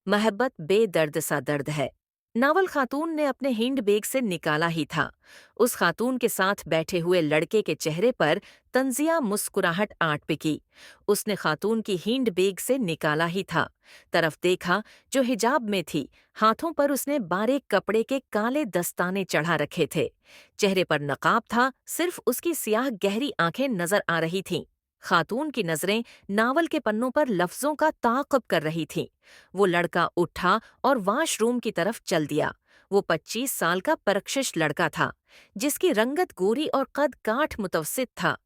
محبत बेदर्द सा दर्द है। नावल खातून ने अपने हिंड बेग से निकाला ही था। उस खातून के साथ बैठे हुए लड़के के चेहरे पर तंजिया मुस्कुराहट आट पिकी। उसने खातून की हिंड बेग से निकाला ही था। तरफ देखा जो हिजाब में थी। हाथों पर उसने बारीक कपड़े के काले दस्ताने चढ़ा रखे थे। चेहरे पर नकाब था, सिर्फ उसकी सियाह गहरी आंखें नजर आ रही थीं। खातून की नजरें नावल के पन्नों पर लफ्जों का ताक़ुब कर रही थीं। वो लड़का उठा और वॉशरूम की तरफ चल दिया। वो 25 साल का परकशिश लड़का था, जिसकी रंगत गोरी और कद काठ मुतवस्सित था।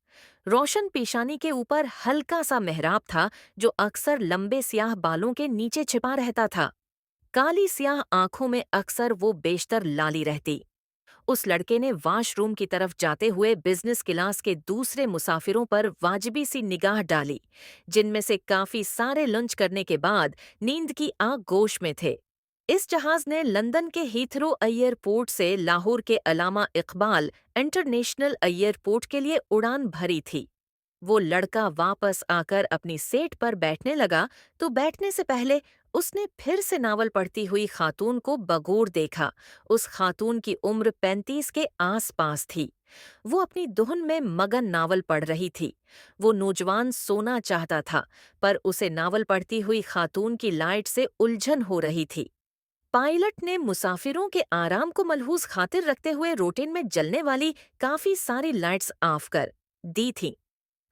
रोशन पेशानी के ऊपर हल्का सा मेहराब था, जो अक्सर लंबे स्याह बालों के नीचे छिपा रहता था। काली स्याह आंखों में अक्सर वो बेशतर लाली रहती। उस लड़के ने वॉशरूम की तरफ जाते हुए बिजनेस क्लास के दूसरे मुसाफिरों पर वाजिबी सी निगाह डाली, जिनमें से काफी सारे लंच करने के बाद नींद की आगोश में थे। इस जहाज ने लंदन के हीथरो एयरपोर्ट से लाहौर के अलामा इकबाल इंटरनेशनल एयरपोर्ट के लिए उड़ान भरी थी। वो लड़का वापस आकर अपनी सीट पर बैठने लगा तो बैठने से पहले उसने फिर से नावल पढ़ती हुई खातून को बगौर देखा। उस खातून की उम्र 35 के आसपास थी। वो अपनी धुन में मगन नावल पढ़ रही थी। वो नौजवान सोना चाहता था, पर उसे नावल पढ़ती हुई खातून की लाइट से उलझन हो रही थी। पायलट ने मुसाफिरों के आराम को मलहूज खातिर रखते हुए रोटेन में जलने वाली काफी सारी लाइट्स ऑफ कर दी थीं।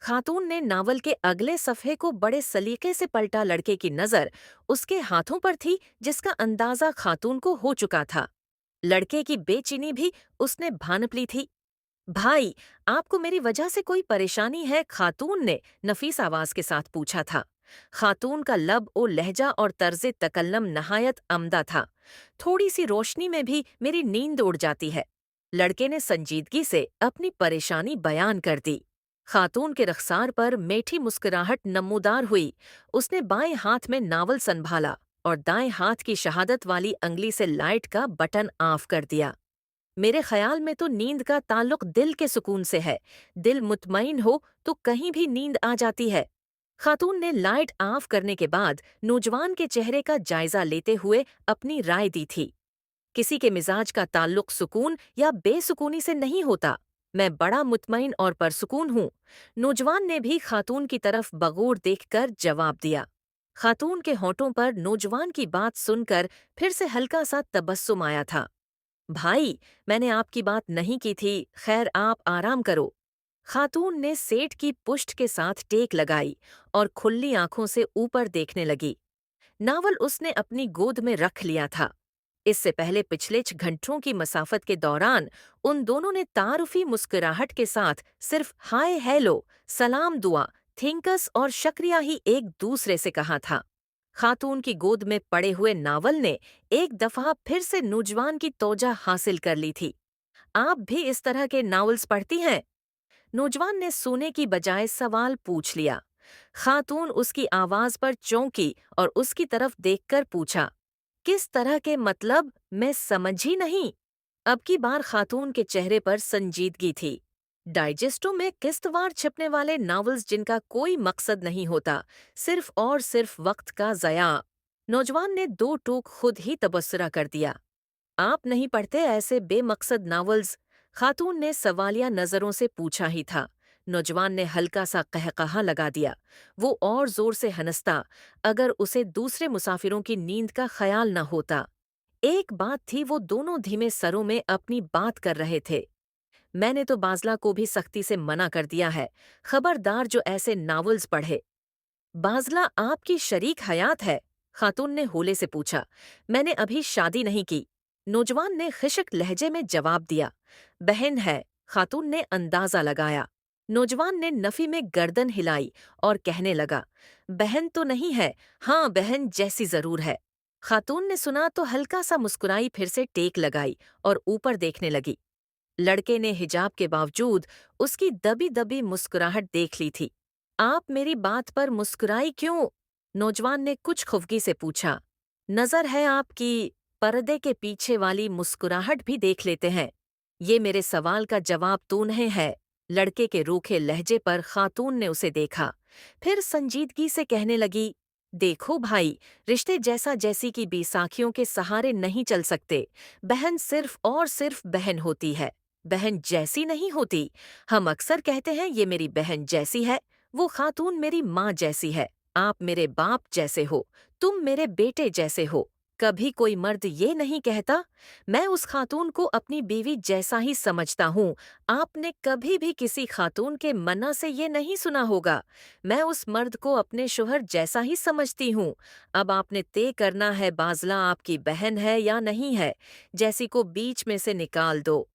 खातून ने नावल के अगले सफ़े को बड़े सलीके से पलटा। लड़के की नज़र उसके हाथों पर थी, जिसका अंदाज़ा खातून को हो चुका था। लड़के की बेचैनी भी उसने भांप ली थी। भाई, आपको मेरी वजह से कोई परेशानी है? खातून ने नफीस आवाज के साथ पूछा था। खातून का लब ओ लहजा और तर्ज तकल्लम नहायत अमदा था। थोड़ी सी रोशनी में भी मेरी नींद उड़ जाती है। लड़के ने संजीदगी से अपनी परेशानी बयान कर दी। खातून के रखसार पर मीठी मुस्कुराहट नमूदार हुई। उसने बाएं हाथ में नावल संभाला और दाएं हाथ की शहादत वाली अंगली से लाइट का बटन ऑफ कर दिया। मेरे ख्याल में तो नींद का ताल्लुक दिल के सुकून से है। दिल मुतमईन हो तो कहीं भी नींद आ जाती है। खातून ने लाइट ऑफ करने के बाद नौजवान के चेहरे का जायजा लेते हुए अपनी राय दी थी। किसी के मिजाज का ताल्लुक सुकून या बेसुकूनी से नहीं होता। मैं बड़ा मुतमईन और परसुकून हूँ। नौजवान ने भी खातून की तरफ बगौर देखकर जवाब दिया। खातून के होठों पर नौजवान की बात सुनकर फिर से हल्का सा तबस्सुम आया था। भाई, मैंने आपकी बात नहीं की थी, खैर आप आराम करो। खातून ने सेठ की पुश्त के साथ टेक लगाई और खुली आंखों से ऊपर देखने लगी। नावल उसने अपनी गोद में रख लिया था। इससे पहले पिछले 6 घंटों की मसाफत के दौरान उन दोनों ने तारुफी मुस्कुराहट के साथ सिर्फ हाय हेलो, सलाम दुआ, थिंकस और शक्रिया ही एक दूसरे से कहा था। खातून की गोद में पड़े हुए नावल ने एक दफा फिर से नौजवान की तोजा हासिल कर ली थी। आप भी इस तरह के नावल्स पढ़ती हैं? नौजवान ने सोने की बजाय सवाल पूछ लिया। खातून उसकी आवाज पर चौंकी और उसकी तरफ देखकर पूछा, किस तरह के मतलब? मैं समझी नहीं। अब की बार खातून के चेहरे पर संजीदगी थी। डाइजेस्टो में किस्तवार छिपने वाले नावल्स जिनका कोई मकसद नहीं होता, सिर्फ और सिर्फ वक्त का ज़या। नौजवान ने 2 टूक खुद ही तबसरा कर दिया। आप नहीं पढ़ते ऐसे बेमकसद नावल्स? खातून ने सवालिया नजरों से पूछा ही था। नौजवान ने हल्का सा कहकहा लगा दिया। वो और जोर से हंसता अगर उसे दूसरे मुसाफिरों की नींद का ख्याल न होता। एक बात थी, वो दोनों धीमे सरों में अपनी बात कर रहे थे। मैंने तो बाजला को भी सख्ती से मना कर दिया है, खबरदार जो ऐसे नावल्स पढ़े। बाजला आपकी शरीक हयात है? खातून ने होले से पूछा। मैंने अभी शादी नहीं की। नौजवान ने खिशक लहजे में जवाब दिया। बहन है, खातून ने अंदाजा लगाया। नौजवान ने नफी में गर्दन हिलाई और कहने लगा, बहन तो नहीं है, हाँ बहन जैसी जरूर है। खातून ने सुना तो हल्का सा मुस्कुराई, फिर से टेक लगाई और ऊपर देखने लगी। लड़के ने हिजाब के बावजूद उसकी दबी दबी मुस्कुराहट देख ली थी। आप मेरी बात पर मुस्कुराई क्यों? नौजवान ने कुछ खुफगी से पूछा। नजर है आपकी, पर्दे के पीछे वाली मुस्कुराहट भी देख लेते हैं। ये मेरे सवाल का जवाब तू नहीं है। लड़के के रूखे लहजे पर खातून ने उसे देखा, फिर संजीदगी से कहने लगी, देखो भाई, रिश्ते जैसा जैसी की बैसाखियों के सहारे नहीं चल सकते। बहन सिर्फ और सिर्फ बहन होती है, बहन जैसी नहीं होती। हम अक्सर कहते हैं ये मेरी बहन जैसी है, वो खातून मेरी माँ जैसी है। आप मेरे बाप जैसे हो, तुम मेरे बेटे जैसे हो। कभी कोई मर्द ये नहीं कहता। मैं उस खातून को अपनी बीवी जैसा ही समझता हूँ। आपने कभी भी किसी खातून के मना से ये नहीं सुना होगा। मैं उस मर्द को अपने शोहर जैसा ही समझती हूँ। अब आपने तय करना है बाज़ला आपकी बहन है या नहीं है, जैसी को बीच में से निकाल दो।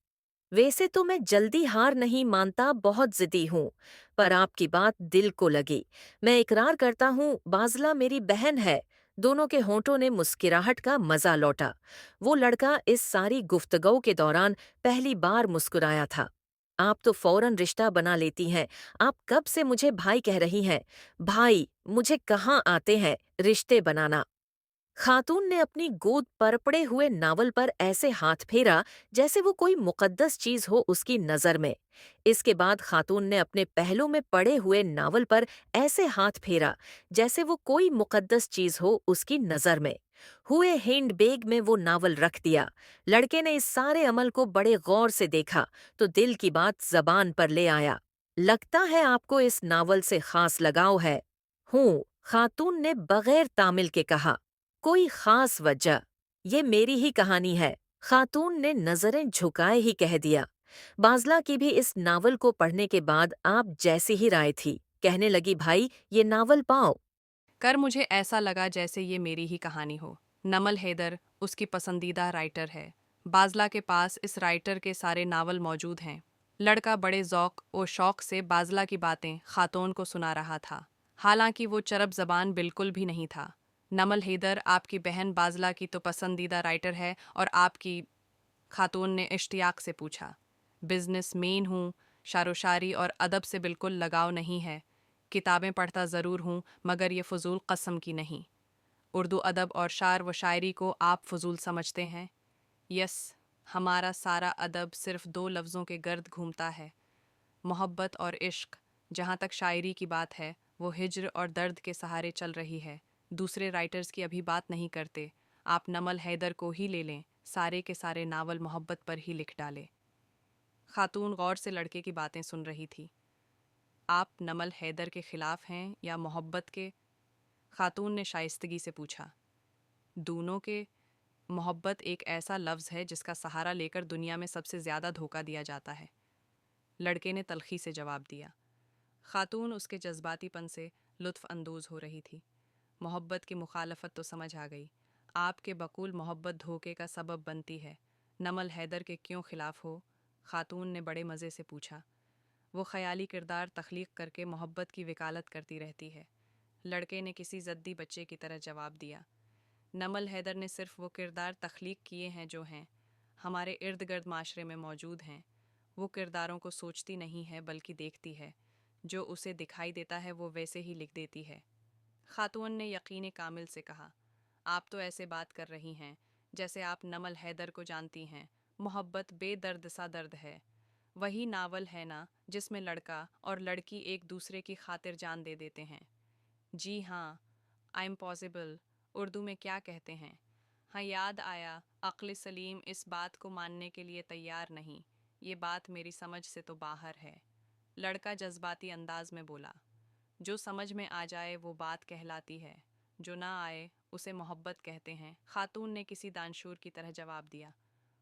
वैसे तो मैं जल्दी हार नहीं मानता, बहुत ज़िद्दी हूँ, पर आपकी बात दिल को लगी। मैं इकरार करता हूँ, बाज़ला मेरी बहन है। दोनों के होंठों ने मुस्कुराहट का मज़ा लौटा। वो लड़का इस सारी गुफ्तगू के दौरान पहली बार मुस्कुराया था। आप तो फौरन रिश्ता बना लेती हैं। आप कब से मुझे भाई कह रही हैं? भाई, मुझे कहाँ आते हैं रिश्ते बनाना। खातून ने अपनी गोद पर पड़े हुए नावल पर ऐसे हाथ फेरा जैसे वो कोई मुकद्दस चीज हो उसकी नजर में। इसके बाद खातून ने अपने पहलू में पड़े हुए नावल पर ऐसे हाथ फेरा जैसे वो कोई मुकद्दस चीज हो उसकी नजर में। हुए हिंड बेग में वो नावल रख दिया। लड़के ने इस सारे अमल को बड़े गौर से देखा तो दिल की बात जबान पर ले आया। लगता है आपको इस नावल से खास लगाव है। हूँ, खातून ने बगैर तामिल के कहा। कोई खास वजह? ये मेरी ही कहानी है, खातून ने नजरें झुकाए ही कह दिया। बाज़ला की भी इस नावल को पढ़ने के बाद आप जैसी ही राय थी। कहने लगी, भाई ये नावल पाओ। कर मुझे ऐसा लगा जैसे ये मेरी ही कहानी हो। नमल हैदर उसकी पसंदीदा राइटर है। बाज़ला के पास इस राइटर के सारे नावल मौजूद हैं। लड़का बड़े ज़ौक़ और शौक़ से बाज़ला की बातें खातून को सुना रहा था। हालांकि वो चरब ज़बान बिल्कुल भी नहीं था। नमल हैदर, आपकी बहन बाज़ला की तो पसंदीदा राइटर है और आपकी, खातून ने इश्तियाक से पूछा। बिजनेस मैन हूँ, शारो शायरी और अदब से बिल्कुल लगाव नहीं है। किताबें पढ़ता ज़रूर हूँ मगर ये फ़ुज़ूल कस्म की नहीं। उर्दू अदब और शार व शायरी को आप फ़ुज़ूल समझते हैं? यस, हमारा सारा अदब सिर्फ़ दो लफ्ज़ों के गर्द घूमता है, मोहब्बत और इश्क। जहाँ तक शायरी की बात है वो हिज्र और दर्द के सहारे चल रही है। दूसरे राइटर्स की अभी बात नहीं करते। आप नमल हैदर को ही ले लें, सारे के सारे नावल मोहब्बत पर ही लिख डाले। खातून गौर से लड़के की बातें सुन रही थी। आप नमल हैदर के खिलाफ हैं या मोहब्बत के? खातून ने शाइस्तगी से पूछा। दोनों के। मोहब्बत एक ऐसा लफ्ज़ है जिसका सहारा लेकर दुनिया में सबसे ज़्यादा धोखा दिया जाता है, लड़के ने तलखी से जवाब दिया। खातून उसके जज्बातीपन से लुत्फ़ अंदोज़ हो रही थी। मोहब्बत की मुखालफत तो समझ आ गई। आपके बकूल मोहब्बत धोखे का सबब बनती है। नमल हैदर के क्यों खिलाफ हो? खातून ने बड़े मज़े से पूछा। वो ख़याली किरदार तख्लीक करके मोहब्बत की वकालत करती रहती है, लड़के ने किसी ज़द्दी बच्चे की तरह जवाब दिया। नमल हैदर ने सिर्फ वो किरदार तख्लीक किए हैं जो हैं, हमारे इर्द गिर्द माशरे में मौजूद हैं। वो किरदारों को सोचती नहीं है बल्कि देखती है। जो उसे दिखाई देता है वो वैसे ही लिख देती है। खातून ने यकीन कामिल से कहा। आप तो ऐसे बात कर रही हैं जैसे आप नमल हैदर को जानती हैं। मोहब्बत बेदर्द सा दर्द है। वही नावल है ना जिसमें लड़का और लड़की एक दूसरे की खातिर जान दे देते हैं। जी हाँ, आई एम पॉसिबल। उर्दू में क्या कहते हैं? हाँ, याद आया। अक्ल सलीम इस बात को मानने के लिए तैयार नहीं। ये बात मेरी समझ से तो बाहर है, लड़का जज्बाती अंदाज में बोला। जो समझ में आ जाए वो बात कहलाती है, जो ना आए उसे मोहब्बत कहते हैं, खातून ने किसी दानशूर की तरह जवाब दिया।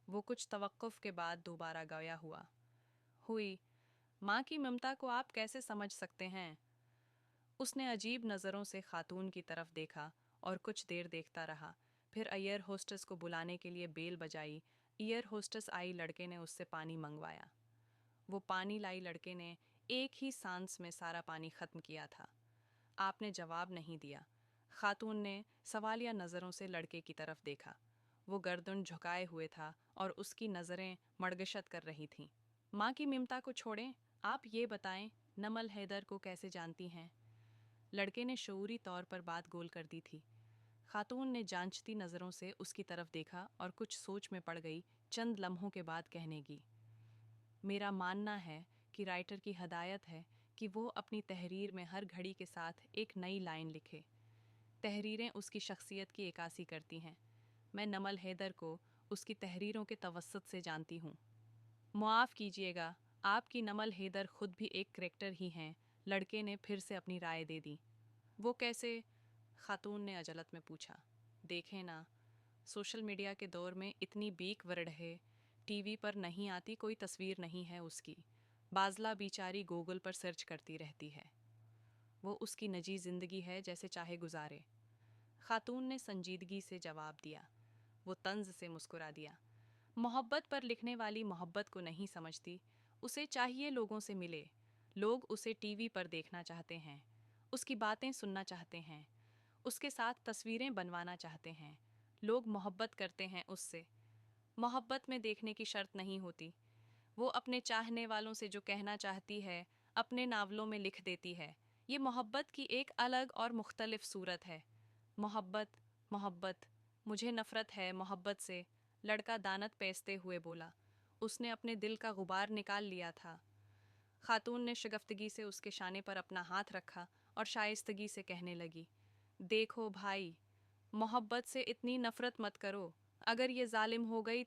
वो कुछ तवक्कुफ के बाद दोबारा गया हुई। माँ की ममता को आप कैसे समझ सकते हैं? उसने अजीब नज़रों से खातून की तरफ देखा और कुछ देर देखता रहा। फिर एयर होस्टेस को बुलाने के लिए बेल बजाई। एयर होस्टेस आई, लड़के ने उससे पानी मंगवाया। वो पानी लाई, लड़के ने एक ही सांस में सारा पानी ख़त्म किया था। आपने जवाब नहीं दिया। खातून ने सवालिया नज़रों से लड़के की तरफ देखा। वो गर्दन झुकाए हुए था और उसकी नज़रें मड़गशत कर रही थीं। माँ की ममता को छोड़ें, आप ये बताएं, नमल हैदर को कैसे जानती हैं? लड़के ने शऊरी तौर पर बात गोल कर दी थी। खातून ने जांचती नज़रों से उसकी तरफ देखा और कुछ सोच में पड़ गई। चंद लम्हों के बाद कहने की, मेरा मानना है कि राइटर की हदायत है कि वो अपनी तहरीर में हर घड़ी के साथ एक नई लाइन लिखे। تحریریں اس کی شخصیت کی عکاسی کرتی ہیں۔ میں نمل حیدر کو اس کی تحریروں کے توسط سے جانتی ہوں۔ معاف کیجیے گا، آپ کی نمل حیدر خود بھی ایک کریکٹر ہی ہیں، لڑکے نے پھر سے اپنی رائے دے دی۔ وہ کیسے؟ خاتون نے عجلت میں پوچھا۔ دیکھیں نا، سوشل میڈیا کے دور میں اتنی بیک ورڈ ہے، ٹی وی پر نہیں آتی کوئی تصویر نہیں ہے اس کی، بازلا بیچاری گوگل پر سرچ کرتی رہتی ہے۔ وہ اس کی نجی زندگی ہے، جیسے چاہے گزارے۔ خاتون نے سنجیدگی سے جواب دیا۔ وہ طنز سے مسکرا دیا۔ محبت پر لکھنے والی محبت کو نہیں سمجھتی، اسے چاہیے لوگوں سے ملے، لوگ اسے ٹی وی پر دیکھنا چاہتے ہیں، اس کی باتیں سننا چاہتے ہیں، اس کے ساتھ تصویریں بنوانا چاہتے ہیں، لوگ محبت کرتے ہیں اس سے۔ محبت میں دیکھنے کی شرط نہیں ہوتی، وہ اپنے چاہنے والوں سے جو کہنا چاہتی ہے اپنے ناولوں میں لکھ دیتی ہے۔ یہ محبت کی ایک الگ اور مختلف صورت ہے۔ محبت، محبت، مجھے نفرت ہے محبت سے، لڑکا دانت پیستے ہوئے بولا۔ اس نے اپنے دل کا غبار نکال لیا تھا۔ خاتون نے شگفتگی سے اس کے شانے پر اپنا ہاتھ رکھا اور شائستگی سے کہنے لگی، دیکھو بھائی، محبت سے اتنی نفرت مت کرو، اگر یہ ظالم ہو گئی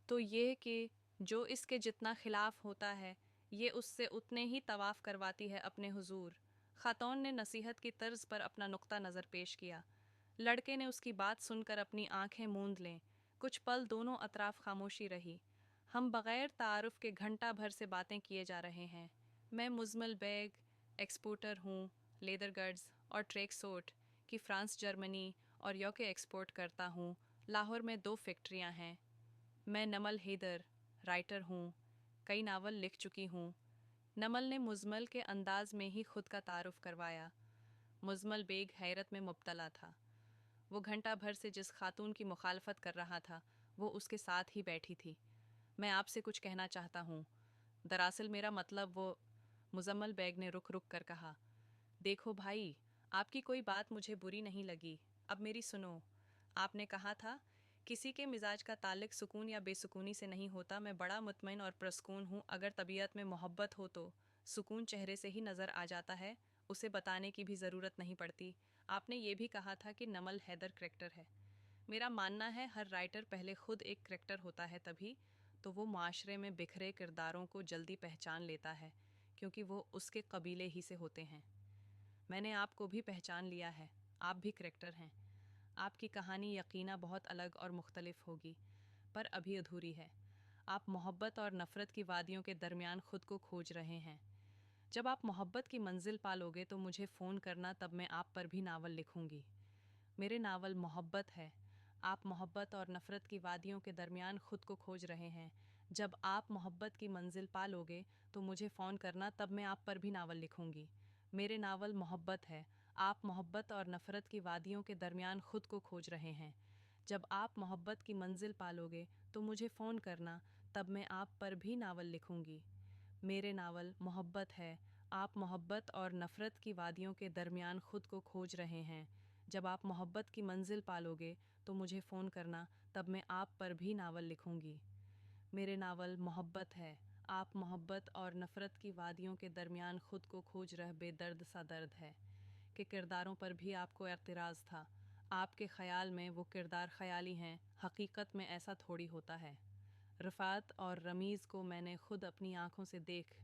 تو یہ کہ جو اس کے جتنا خلاف ہوتا ہے یہ اس سے اتنے ہی طواف کرواتی ہے اپنے حضور۔ خاتون نے نصیحت کی طرز پر اپنا نقطہ نظر پیش کیا۔ لڑکے نے اس کی بات سن کر اپنی آنکھیں موند لیں۔ کچھ پل دونوں اطراف خاموشی رہی۔ ہم بغیر تعارف کے گھنٹہ بھر سے باتیں کیے جا رہے ہیں۔ میں مزمل بیگ ایکسپورٹر ہوں، لیدر گڈز اور ٹریک سوٹ کی فرانس، جرمنی اور یوکے ایکسپورٹ کرتا ہوں۔ لاہور میں 2 فیکٹریاں ہیں۔ میں نمل حیدر، رائٹر ہوں، کئی ناول لکھ چکی ہوں۔ نمل نے مزمل کے انداز میں ہی خود کا تعارف کروایا۔ مزمل بیگ حیرت میں مبتلا تھا۔ وہ گھنٹہ بھر سے جس خاتون کی مخالفت کر رہا تھا وہ اس کے ساتھ ہی بیٹھی تھی۔ میں آپ سے کچھ کہنا چاہتا ہوں، دراصل میرا مطلب وہ، مزمل بیگ نے رک رک کر کہا۔ دیکھو بھائی، آپ کی کوئی بات مجھے بری نہیں لگی، اب میری سنو۔ آپ نے کہا تھا کسی کے مزاج کا تعلق سکون یا بے سکونی سے نہیں ہوتا۔ میں بڑا مطمئن اور پرسکون ہوں۔ اگر طبیعت میں محبت ہو تو سکون چہرے سے ہی نظر آ جاتا ہے، اسے بتانے کی بھی ضرورت نہیں پڑتی۔ آپ نے یہ بھی کہا تھا کہ نمل حیدر کریکٹر ہے۔ میرا ماننا ہے ہر رائٹر پہلے خود ایک کریکٹر ہوتا ہے، تبھی تو وہ معاشرے میں بکھرے کرداروں کو جلدی پہچان لیتا ہے، کیونکہ وہ اس کے قبیلے ہی سے ہوتے ہیں۔ میں نے آپ کو بھی پہچان لیا ہے، آپ بھی کریکٹر ہیں۔ آپ کی کہانی یقیناً بہت الگ اور مختلف ہوگی، پر ابھی ادھوری ہے۔ آپ محبت اور نفرت کی وادیوں کے درمیان خود کو کھوج رہے ہیں۔ جب آپ محبت کی منزل پالوگے تو مجھے فون کرنا، تب میں آپ پر بھی ناول لکھوں گی۔ میرے ناول محبت ہے۔ آپ محبت اور نفرت کی وادیوں کے درمیان خود کو کھوج رہے ہیں۔ جب آپ محبت کی منزل پالوگے تو مجھے فون کرنا، تب میں آپ پر بھی ناول لکھوں گی۔ میرے ناول محبت ہے۔ آپ محبت اور نفرت کی وادیوں کے درمیان خود کو کھوج رہے ہیں۔ جب آپ محبت کی منزل پالوگے تو مجھے فون کرنا، تب میں آپ پر بھی ناول لکھوں گی۔ میرے ناول محبت ہے۔ آپ محبت اور نفرت کی وادیوں کے درمیان خود کو کھوج رہے ہیں۔ جب آپ محبت کی منزل پالوگے تو مجھے فون کرنا، تب میں آپ پر بھی ناول لکھوں گی۔ میرے ناول محبت ہے۔ آپ محبت اور نفرت کی وادیوں کے درمیان خود کو کھوج رہ بے درد سا درد ہے کہ کرداروں پر بھی آپ کو اعتراض تھا۔ آپ کے خیال میں وہ کردار خیالی ہیں، حقیقت میں ایسا تھوڑی ہوتا ہے۔ رفعت اور رمیز کو میں نے خود اپنی آنکھوں سے دیکھ